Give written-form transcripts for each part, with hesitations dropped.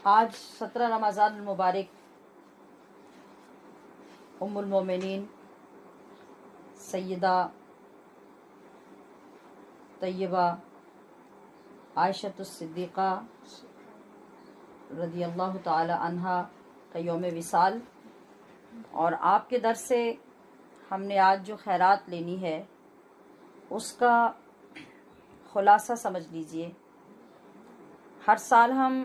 آج 17 رمضان المبارک ام المومنین سیدہ طیبہ عائشہ الصدیقہ رضی اللہ تعالی عنہا کا یوم وصال، اور آپ کے در سے ہم نے آج جو خیرات لینی ہے اس کا خلاصہ سمجھ لیجئے۔ ہر سال ہم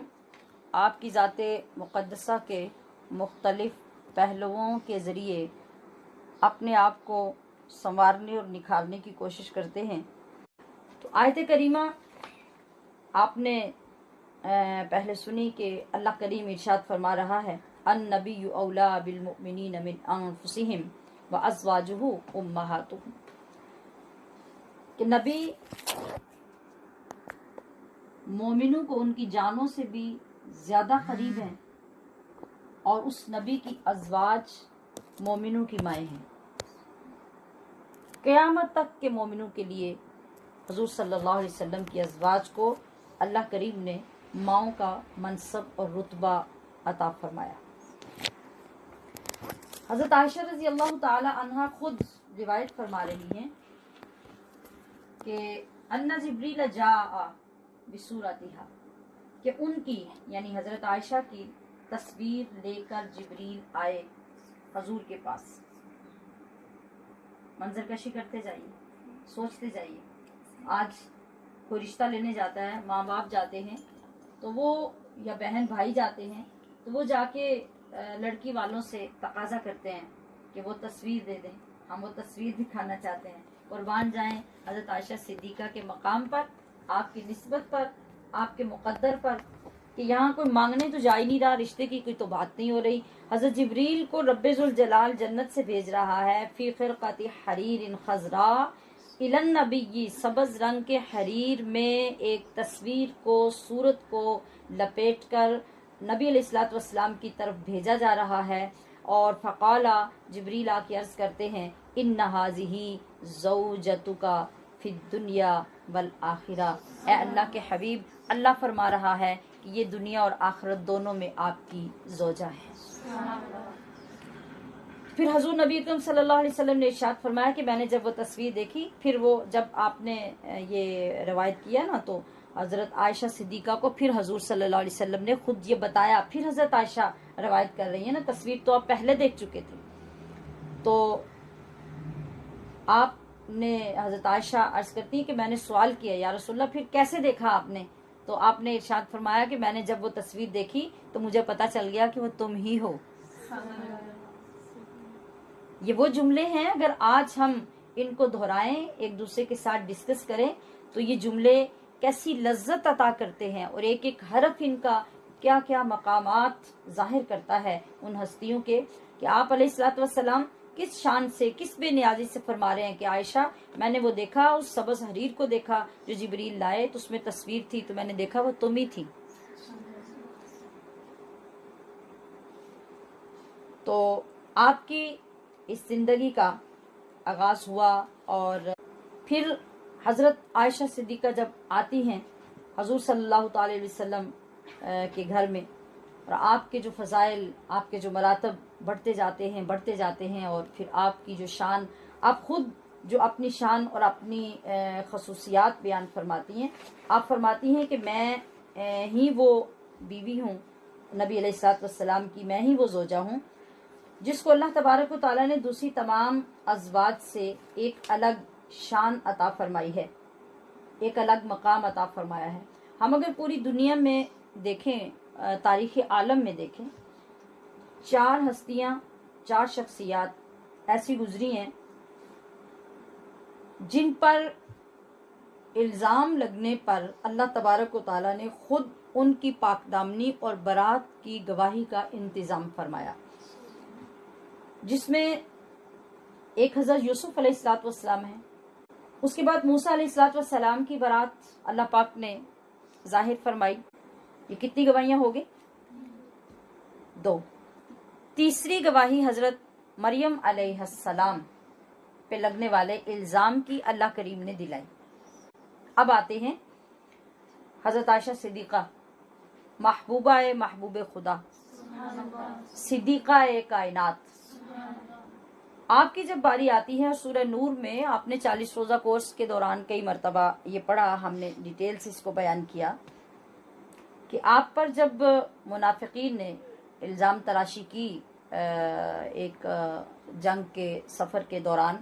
آپ کی ذات مقدسہ کے مختلف پہلوؤں کے ذریعے اپنے آپ کو سنوارنے اور نکھارنے کی کوشش کرتے ہیں۔ تو آیت کریمہ آپ نے پہلے سنی کہ اللہ کریم ارشاد فرما رہا ہے النبی اولا بالمؤمنین من انفسہم وازواجہ امہاتہم، کہ نبی مومنوں کو ان کی جانوں سے بھی زیادہ قریب ہیں، اور اس نبی کی ازواج مومنوں کی مائیں ہیں۔ قیامت تک کے مومنوں کے لیے حضور صلی اللہ علیہ وسلم کی ازواج کو اللہ کریم نے ماؤں کا منصب اور رتبہ عطا فرمایا۔ حضرت عائشہ رضی اللہ تعالی عنہا خود روایت فرما رہی ہیں کہ ان جبریل جاء بصورتها، کہ ان کی یعنی حضرت عائشہ کی تصویر لے کر جبریل آئے حضور کے پاس۔ منظر کشی کرتے جائیے، سوچتے جائیے، آج کوئی رشتہ لینے جاتا ہے، ماں باپ جاتے ہیں تو وہ یا بہن بھائی جاتے ہیں تو وہ جا کے لڑکی والوں سے تقاضا کرتے ہیں کہ وہ تصویر دے دیں، ہم وہ تصویر دکھانا چاہتے ہیں۔ قربان جائیں حضرت عائشہ صدیقہ کے مقام پر، آپ کی نسبت پر، آپ کے مقدر پر، کہ یہاں کوئی مانگنے تو جا ہی نہیں رہا، رشتے کی کوئی تو بات نہیں ہو رہی۔ حضرت جبریل کو رب ذوالجلال جنت سے بھیج رہا ہے فی خرقۃ حریر خضراء الی النبی، سبز رنگ کے حریر میں ایک تصویر کو، صورت کو لپیٹ کر نبی علیہ الصلوۃ والسلام کی طرف بھیجا جا رہا ہے۔ اور فقالا، جبریل آ کے عرض کرتے ہیں ان ھذہ زوجتک فی الدنیا والآخرہ، اے اللہ کے حبیب، اللہ فرما رہا ہے کہ یہ دنیا اور آخرت دونوں میں آپ کی زوجہ ہے۔ پھر حضور نبی اکرم صلی اللہ علیہ وسلم نے ارشاد فرمایا کہ میں نے جب وہ تصویر دیکھی، پھر وہ جب آپ نے یہ روایت کیا نا تو حضرت عائشہ صدیقہ کو پھر حضور صلی اللہ علیہ وسلم نے خود یہ بتایا، پھر حضرت عائشہ روایت کر رہی ہیں نا، تصویر تو آپ پہلے دیکھ چکے تھے۔ تو آپ نے حضرت عائشہ عرض کرتی ہیں کہ میں نے سوال کیا یا رسول اللہ پھر کیسے دیکھا آپ نے؟ تو آپ نے ارشاد فرمایا کہ میں نے جب وہ تصویر دیکھی تو مجھے پتا چل گیا کہ وہ تم ہی ہو۔ یہ وہ جملے ہیں، اگر آج ہم ان کو دہرائیں، ایک دوسرے کے ساتھ ڈسکس کریں تو یہ جملے کیسی لذت عطا کرتے ہیں، اور ایک ایک حرف ان کا کیا کیا مقامات ظاہر کرتا ہے ان ہستیوں کے، کہ آپ علیہ الصلوۃ والسلام کس شان سے، کس بے نیازی سے فرما رہے ہیں کہ عائشہ میں نے وہ دیکھا، اس سبز حریر کو دیکھا جو جبریل لائے، تو اس میں تصویر تھی، تو میں نے دیکھا وہ تم ہی تھی۔ تو آپ کی اس زندگی کا آغاز ہوا، اور پھر حضرت عائشہ صدیقہ جب آتی ہیں حضور صلی اللہ تعالی علیہ وسلم کے گھر میں، اور آپ کے جو فضائل، آپ کے جو مراتب بڑھتے جاتے ہیں، اور پھر آپ کی جو شان، آپ خود جو اپنی شان اور اپنی خصوصیات بیان فرماتی ہیں، آپ فرماتی ہیں کہ میں ہی وہ بیوی ہوں نبی علیہ الصلوۃ والسلام کی، میں ہی وہ زوجہ ہوں جس کو اللہ تبارک و تعالیٰ نے دوسری تمام ازواج سے ایک الگ شان عطا فرمائی ہے، ایک الگ مقام عطا فرمایا ہے۔ ہم اگر پوری دنیا میں دیکھیں، تاریخ عالم میں دیکھیں، 4 ہستیاں، 4 شخصیات ایسی گزری ہیں جن پر الزام لگنے پر اللہ تبارک و تعالیٰ نے خود ان کی پاک دامنی اور برات کی گواہی کا انتظام فرمایا، جس میں ایک حضرت یوسف علیہ الصلوۃ والسلام ہے، اس کے بعد موسیٰ علیہ الصلوۃ والسلام کی برات اللہ پاک نے ظاہر فرمائی۔ یہ کتنی گواہیاں ہو گئی؟ 2۔ تیسری گواہی حضرت مریم علیہ السلام پہ لگنے والے الزام کی اللہ کریم نے دلائی۔ اب آتے ہیں حضرت عائشہ صدیقہ محبوبہ محبوب خدا، صدیقہ کائنات. آپ کی جب باری آتی ہے سورہ نور میں، آپ نے 40 روزہ کورس کے دوران کئی مرتبہ یہ پڑھا، ہم نے ڈیٹیل سے اس کو بیان کیا کہ آپ پر جب منافقین نے الزام تراشی کی ایک جنگ کے سفر کے دوران،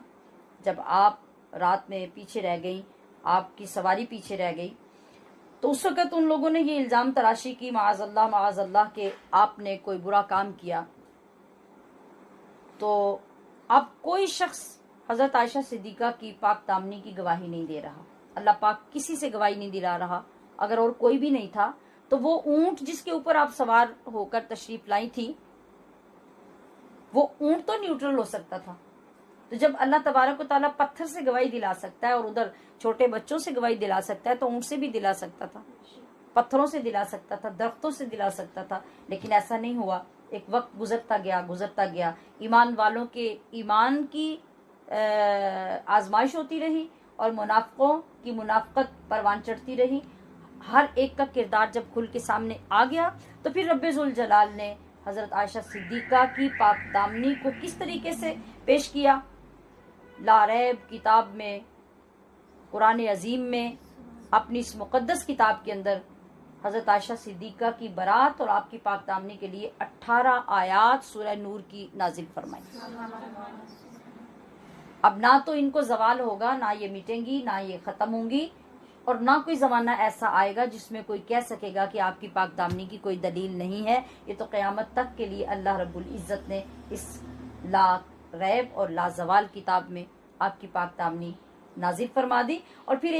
جب آپ رات میں پیچھے رہ گئی، آپ کی سواری پیچھے رہ گئی، تو اس وقت ان لوگوں نے یہ الزام تراشی کی معاذ اللہ کہ آپ نے کوئی برا کام کیا. تو اب کوئی شخص حضرت عائشہ صدیقہ کی پاک دامنی کی گواہی نہیں دے رہا، اللہ پاک کسی سے گواہی نہیں دلا رہا. اگر اور کوئی بھی نہیں تھا تو وہ اونٹ جس کے اوپر آپ سوار ہو کر تشریف لائی تھی، وہ اونٹ تو نیوٹرل ہو سکتا تھا. تو جب اللہ تبارک و تعالیٰ پتھر سے گواہی دلا سکتا ہے اور ادھر چھوٹے بچوں سے گواہی دلا سکتا ہے، تو اونٹ سے بھی دلا سکتا تھا، پتھروں سے دلا سکتا تھا، درختوں سے دلا سکتا تھا. لیکن ایسا نہیں ہوا. ایک وقت گزرتا گیا، ایمان والوں کے ایمان کی آزمائش ہوتی رہی اور منافقوں کی منافقت پروان چڑھتی رہی. ہر ایک کا کردار جب کھل کے سامنے آ گیا تو پھر رب ذوالجلال نے حضرت عائشہ صدیقہ کی پاک دامنی کو کس طریقے سے پیش کیا. لا ریب کتاب میں، قرآن عظیم میں، اپنی اس مقدس کتاب کے اندر حضرت عائشہ صدیقہ کی برات اور آپ کی پاک دامنی کے لیے 18 آیات سورہ نور کی نازل فرمائی. اب نہ تو ان کو زوال ہوگا، نہ یہ مٹیں گی، نہ یہ ختم ہوں گی، اور نہ کوئی زمانہ ایسا آئے گا جس میں کوئی کہہ سکے گا کہ آپ کی پاک دامنی کی کوئی دلیل نہیں ہے. یہ تو قیامت تک کے لیے اللہ رب العزت نے اس لا ریب اور لا زوال کتاب میں آپ کی پاک دامنی نازل فرما دی. اور پھر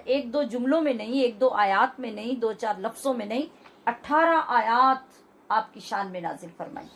ایک دو جملوں میں نہیں، ایک دو آیات میں نہیں، 2-4 لفظوں میں نہیں، 18 آیات آپ کی شان میں نازل فرمائی.